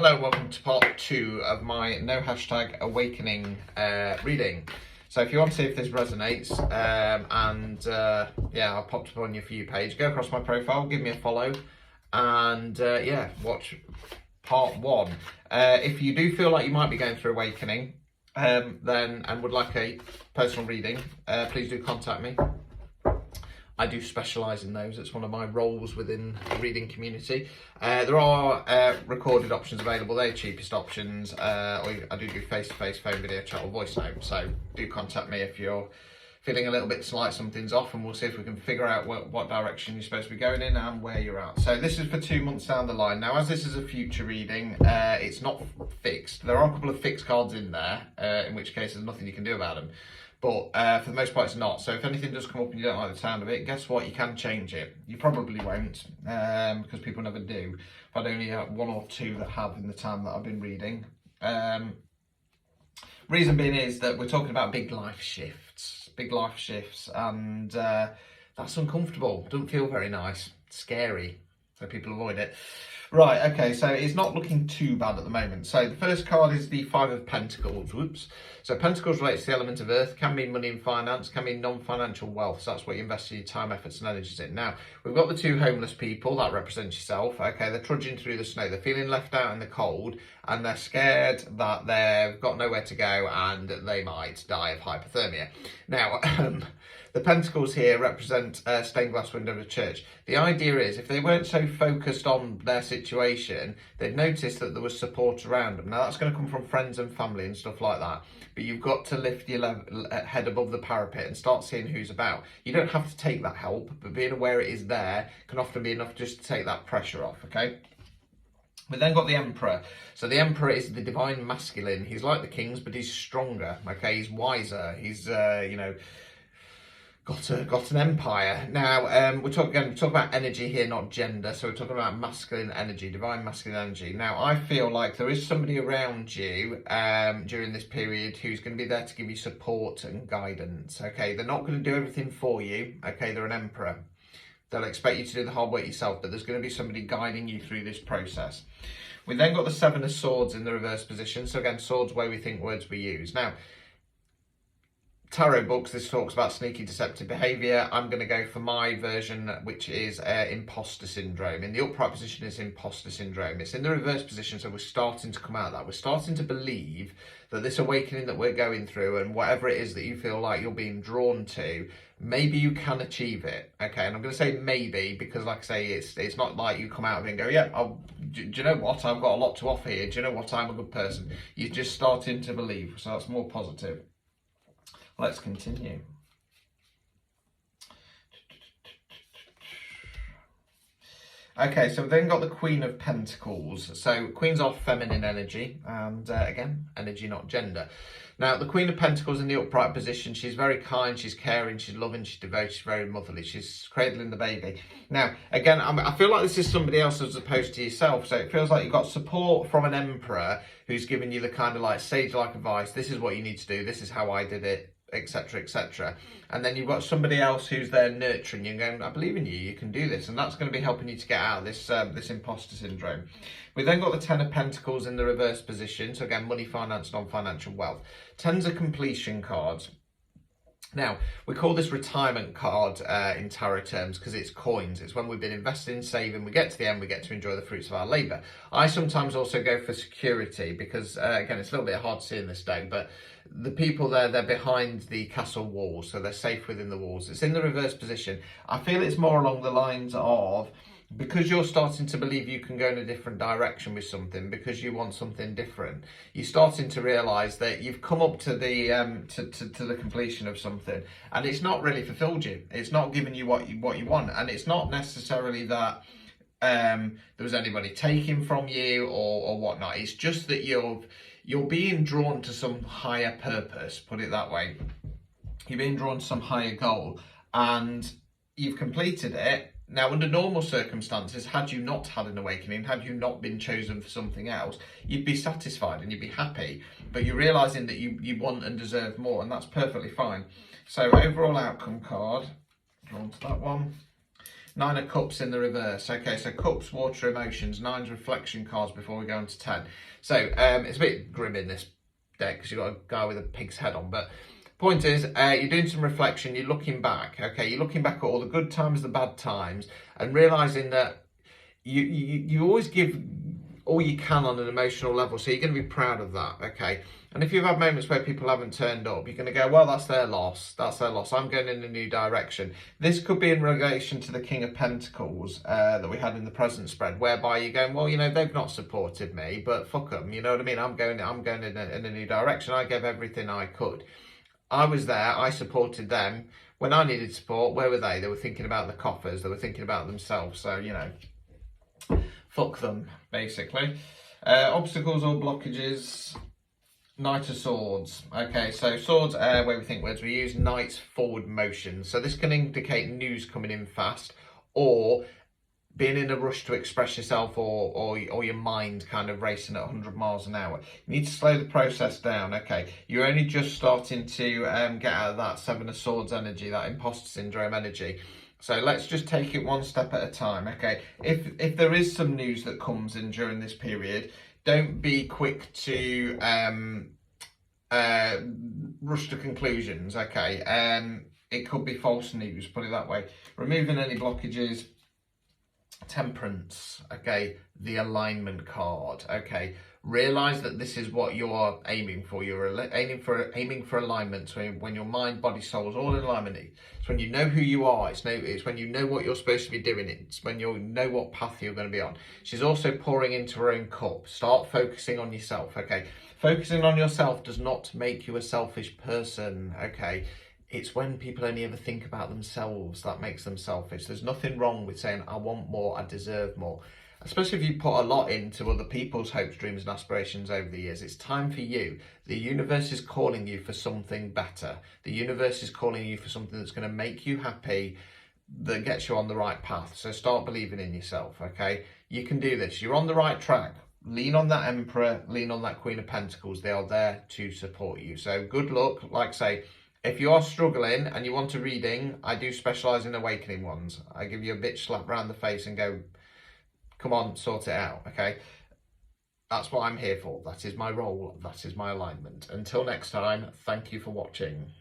Hello, welcome to part 2 of my no hashtag awakening reading. So if you want to see if this resonates, yeah, I'll pop it up on your For You page. Go across my profile, give me a follow, and yeah, watch part 1. If you do feel like you might be going through awakening, and would like a personal reading, please do contact me. I do specialise in those. It's one of my roles within the reading community. There are recorded options available. They're cheapest options. Or I do face-to-face, phone, video, chat or voice note. So do contact me if you're feeling a little bit like something's off, and we'll see if we can figure out what direction you're supposed to be going in and where you're at. So this is for 2 months down the line. Now, as this is a future reading, it's not fixed. There are a couple of fixed cards in there, in which case there's nothing you can do about them. But for the most part, it's not. So if anything does come up and you don't like the sound of it, guess what? You can change it. You probably won't, because people never do. I've had only 1 or 2 that have in the time that I've been reading. Reason being is that we're talking about big life shifts, and that's uncomfortable. Doesn't feel very nice. It's scary, so people avoid it. Right, okay, so it's not looking too bad at the moment. So the first card is the 5 of Pentacles. Whoops. So Pentacles relates to the element of earth, can mean money and finance, can mean non-financial wealth. So that's what you invest your time, efforts and energies in. Now, we've got the 2 homeless people, that represents yourself. Okay, they're trudging through the snow. They're feeling left out in the cold, and they're scared that they've got nowhere to go and they might die of hypothermia. Now, the Pentacles here represent a stained glass window of a church. The idea is, if they weren't so focused on their situation, they'd notice that there was support around them. Now, that's going to come from friends and family and stuff like that. But you've got to lift your head above the parapet and start seeing who's about. You don't have to take that help, but being aware it is there can often be enough just to take that pressure off, okay? We then got the Emperor. So the Emperor is the divine masculine. He's like the kings, but he's stronger, okay? He's wiser. He's, got an empire. Now, we're talking about energy here, not gender. So we're talking about masculine energy, divine masculine energy. Now, I feel like there is somebody around you during this period who's going to be there to give you support and guidance, okay? They're not going to do everything for you, okay? They're an emperor. They'll expect you to do the hard work yourself, but there's going to be somebody guiding you through this process. We then got the 7 of Swords in the reverse position. So again, swords, way we think, words we use. Now, tarot books, this talks about sneaky deceptive behaviour. I'm going to go for my version, which is imposter syndrome. In the upright position is imposter syndrome. It's in the reverse position, so we're starting to come out of that. We're starting to believe that this awakening that we're going through, and whatever it is that you feel like you're being drawn to, maybe you can achieve it, okay? And I'm going to say maybe because, like I say, it's not like you come out of it and go, yeah, do you know what? I've got a lot to offer here. Do you know what? I'm a good person. You're just starting to believe, so that's more positive. Let's continue. Okay, so we've then got the Queen of Pentacles. So Queens are feminine energy, and again, energy, not gender. Now, the Queen of Pentacles in the upright position, she's very kind, she's caring, she's loving, she's devoted, she's very motherly, she's cradling the baby. Now, again, I feel like this is somebody else as opposed to yourself, so it feels like you've got support from an emperor who's giving you the kind of like sage-like advice. This is what you need to do, this is how I did it, etc, etc. And then you've got somebody else who's there nurturing you and going, I believe in you, you can do this, and that's going to be helping you to get out of this this imposter syndrome. We then got the 10 of Pentacles in the reverse position, so again, money, finance, non-financial wealth. 10's are completion cards. Now, we call this retirement card in tarot terms because it's coins. It's when we've been investing, saving, we get to the end, we get to enjoy the fruits of our labour. I sometimes also go for security because, again, it's a little bit hard to see in this deck, but the people there, they're behind the castle walls, so they're safe within the walls. It's in the reverse position. I feel it's more along the lines of, because you're starting to believe you can go in a different direction with something, because you want something different, you're starting to realise that you've come up to the to the completion of something, and it's not really fulfilled you. It's not giving you what you want, and it's not necessarily that there was anybody taking from you or whatnot. It's just that you're being drawn to some higher purpose. Put it that way. You're being drawn to some higher goal, and you've completed it. Now, under normal circumstances, had you not had an awakening, had you not been chosen for something else, you'd be satisfied and you'd be happy. But you're realising that you want and deserve more, and that's perfectly fine. So, overall outcome card, drawn to that one. Nine of Cups in the reverse. Okay, so Cups, water, emotions. Nine's reflection cards before we go on to 10. So it's a bit grim in this deck because you've got a guy with a pig's head on. But point is, you're doing some reflection. You're looking back. Okay, you're looking back at all the good times, the bad times, and realising that you always give all you can on an emotional level, so you're going to be proud of that. Okay, and if you've had moments where people haven't turned up, you're going to go, well, that's their loss, I'm going in a new direction. This could be in relation to the King of Pentacles that we had in the present spread, whereby you're going, well, you know, they've not supported me, but fuck them, you know what I mean? I'm going in a new direction. I gave everything I could. I was there, I supported them. When I needed support, where were they? They were thinking about the coffers, they were thinking about themselves. So, you know, fuck them, basically. Obstacles or blockages. Knight of Swords. Okay, so swords, where we think words, we use knight's forward motion. So this can indicate news coming in fast, or being in a rush to express yourself, or your mind kind of racing at 100 miles an hour. You need to slow the process down. Okay, you're only just starting to get out of that Seven of Swords energy, that imposter syndrome energy. So let's just take it one step at a time. Okay, if there is some news that comes in during this period, don't be quick to rush to conclusions. Okay, it could be false news, put it that way. Removing any blockages. Temperance. Okay, the alignment card. Okay, realize that this is what you're aiming for. You're aiming for alignment. So when your mind, body, soul is all in alignment, it's when you know who you are. It's when you know what you're supposed to be doing. It's when you know what path you're going to be on. She's also pouring into her own cup. Start focusing on yourself. Okay, focusing on yourself does not make you a selfish person. Okay. It's when people only ever think about themselves that makes them selfish. There's nothing wrong with saying, I want more, I deserve more. Especially if you put a lot into other people's hopes, dreams and aspirations over the years. It's time for you. The universe is calling you for something better. The universe is calling you for something that's going to make you happy, that gets you on the right path. So start believing in yourself, okay? You can do this. You're on the right track. Lean on that Emperor, lean on that Queen of Pentacles. They are there to support you. So good luck. Like I say, if you are struggling and you want a reading, I do specialise in awakening ones. I give you a bitch slap round the face and go, come on, sort it out, okay? That's what I'm here for. That is my role. That is my alignment. Until next time, thank you for watching.